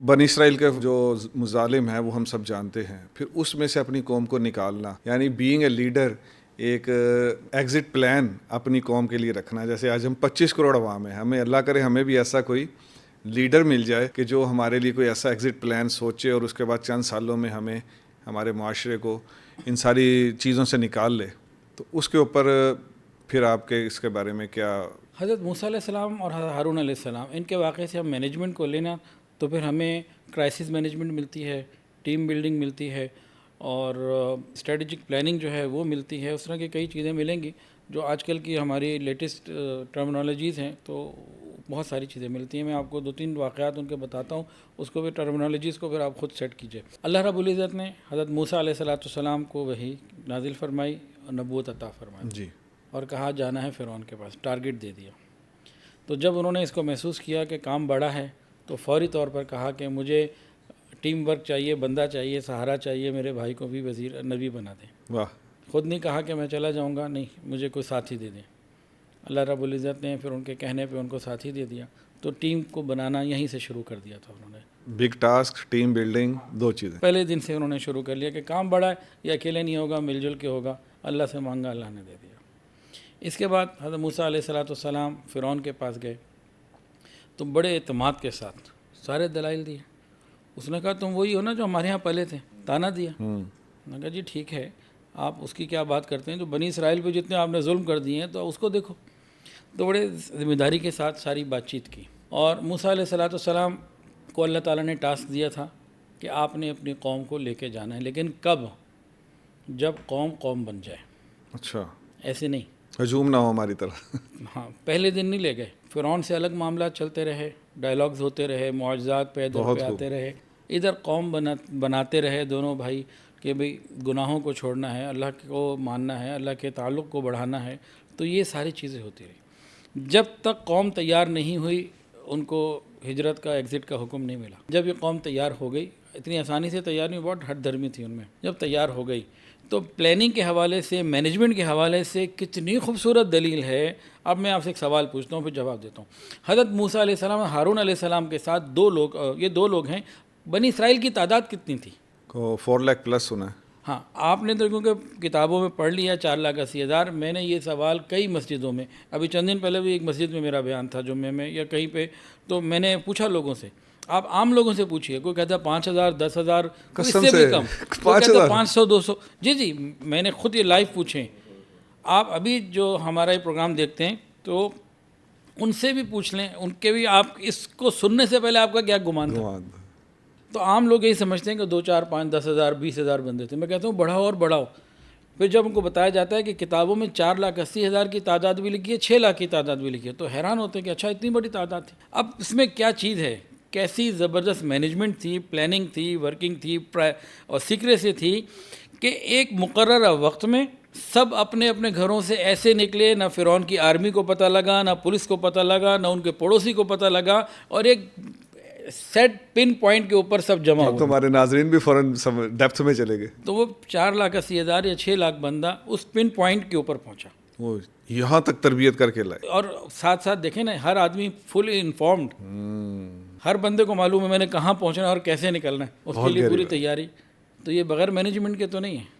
بنی اسرائیل کے جو مظالم ہیں وہ ہم سب جانتے ہیں، پھر اس میں سے اپنی قوم کو نکالنا، یعنی بینگ اے لیڈر، ایک ایگزٹ پلان اپنی قوم کے لیے رکھنا. جیسے آج ہم 25 کروڑ عوام ہیں، ہمیں اللہ کرے ہمیں بھی ایسا کوئی لیڈر مل جائے کہ جو ہمارے لیے کوئی ایسا ایگزٹ پلان سوچے اور اس کے بعد چند سالوں میں ہمیں ہمارے معاشرے کو ان ساری چیزوں سے نکال لے. تو اس کے اوپر پھر آپ کے اس کے بارے میں کیا؟ حضرت موسیٰ علیہ السلام اور حضرت ہارون علیہ السلام، ان کے واقعے سے ہم مینجمنٹ کو لینا تو پھر ہمیں کرائسس مینجمنٹ ملتی ہے، ٹیم بلڈنگ ملتی ہے، اور اسٹریٹجک پلاننگ جو ہے وہ ملتی ہے. اس طرح کی کئی چیزیں ملیں گی جو آج کل کی ہماری لیٹسٹ ٹرمنالوجیز ہیں، تو بہت ساری چیزیں ملتی ہیں. میں آپ کو 2-3 واقعات ان کے بتاتا ہوں، اس کو بھی ٹرمنالوجیز کو پھر آپ خود سیٹ کیجئے. اللہ رب العزت نے حضرت موسیٰ علیہ السلام کو وحی نازل فرمائی اور نبوت عطا فرمائی جی. اور کہا جانا ہے فرعون کے پاس، ٹارگٹ دے دیا. تو جب انہوں نے اس کو محسوس کیا کہ کام بڑا ہے تو فوری طور پر کہا کہ مجھے ٹیم ورک چاہیے، بندہ چاہیے، سہارا چاہیے، میرے بھائی کو بھی وزیر نبی بنا دیں. واہ. خود نہیں کہا کہ میں چلا جاؤں گا، نہیں، مجھے کوئی ساتھی دے دیں. اللہ رب العزت نے پھر ان کے کہنے پہ ان کو ساتھی دے دیا. تو ٹیم کو بنانا یہیں سے شروع کر دیا تھا انہوں نے. بگ ٹاسک، ٹیم بلڈنگ، دو چیزیں پہلے دن سے انہوں نے شروع کر لیا کہ کام بڑا ہے، یہ اکیلے نہیں ہوگا، مل جل کے ہوگا. اللہ سے مانگا، اللہ نے دے دیا. اس کے بعد حضرت موسیٰ علیہ السلام فرعون کے پاس گئے تو بڑے اعتماد کے ساتھ سارے دلائل دیے. اس نے کہا تم وہی ہو نا جو ہمارے ہاں پہلے تھے. تانا دیا. میں نے کہا جی ٹھیک ہے، آپ اس کی کیا بات کرتے ہیں، جو بنی اسرائیل پہ جتنے آپ نے ظلم کر دیے ہیں تو اس کو دیکھو. تو بڑے ذمہ داری کے ساتھ ساری بات چیت کی. اور موسیٰ علیہ السلام کو اللہ تعالیٰ نے ٹاسک دیا تھا کہ آپ نے اپنی قوم کو لے کے جانا ہے، لیکن کب؟ جب قوم بن جائے. اچھا، ایسے نہیں ہجوم نہ ہو ہماری طرح. ہاں، پہلے دن نہیں لے گئے. فرعون سے الگ معاملات چلتے رہے، ڈائلاگز ہوتے رہے، معجزات پہ در پہ آتے رہے. ادھر قوم بناتے رہے دونوں بھائی کہ بھئی گناہوں کو چھوڑنا ہے، اللہ کو ماننا ہے، اللہ کے تعلق کو بڑھانا ہے. تو یہ ساری چیزیں ہوتی رہی. جب تک قوم تیار نہیں ہوئی ان کو ہجرت کا، ایگزٹ کا حکم نہیں ملا. جب یہ قوم تیار ہو گئی، اتنی آسانی سے تیار نہیں، بہت ہٹ دھرمی تھی ان میں. جب تیار ہو گئی تو پلاننگ کے حوالے سے، مینجمنٹ کے حوالے سے کتنی خوبصورت دلیل ہے. اب میں آپ سے ایک سوال پوچھتا ہوں، پھر جواب دیتا ہوں. حضرت موسیٰ علیہ السلام اور ہارون علیہ السلام کے ساتھ یہ دو لوگ ہیں. بنی اسرائیل کی تعداد کتنی تھی؟ 4 لاکھ پلس سنا ہے. ہاں، آپ نے تو کیونکہ کتابوں میں پڑھ لیا 4,80,000. میں نے یہ سوال کئی مسجدوں میں، ابھی چند دن پہلے بھی ایک مسجد میں میرا بیان تھا جمعے میں یا کہیں پہ، تو میں نے پوچھا لوگوں سے. آپ عام لوگوں سے پوچھئے، کوئی کہتا ہے 5,000، 10,000، اس سے بھی کم، کوئی کہتا ہے 500، 200. جی میں نے خود یہ لائیو پوچھیں. آپ ابھی جو ہمارا یہ پروگرام دیکھتے ہیں تو ان سے بھی پوچھ لیں، ان کے بھی آپ اس کو سننے سے پہلے آپ کا کیا گمان تھا. تو عام لوگ یہی سمجھتے ہیں کہ 2، 4، 5، 10,000، 20,000 بندے تھے. میں کہتا ہوں بڑھاؤ اور بڑھاؤ. پھر جب ان کو بتایا جاتا ہے کہ کتابوں میں 4,80,000 کی تعداد بھی لکھی ہے، 6 لاکھ کی تعداد بھی لکھی ہے، تو حیران ہوتے ہیں کہ اچھا اتنی بڑی تعداد تھی. اب اس میں کیا چیز ہے، کیسی زبردست مینجمنٹ تھی، پلاننگ تھی، ورکنگ تھی اور سیکریسی تھی کہ ایک مقررہ وقت میں سب اپنے اپنے گھروں سے ایسے نکلے. نہ فرعون کی آرمی کو پتہ لگا، نہ پولیس کو پتہ لگا، نہ ان کے پڑوسی کو پتہ لگا، اور ایک سیٹ پن پوائنٹ کے اوپر سب جمع ہو. ہمارے ناظرین بھی فوراً ڈیپتھ میں چلے گئے. تو وہ 4,80,000 یا 6 لاکھ بندہ اس پن پوائنٹ کے اوپر پہنچا. وہ یہاں تک تربیت کر کے لائے. اور ساتھ ساتھ دیکھیں نا، ہر آدمی فل انفارمڈ، ہر بندے کو معلوم ہے میں نے کہاں پہنچنا ہے اور کیسے نکلنا ہے، اس کے لیے پوری تیاری. تو یہ بغیر مینجمنٹ کے تو نہیں ہے.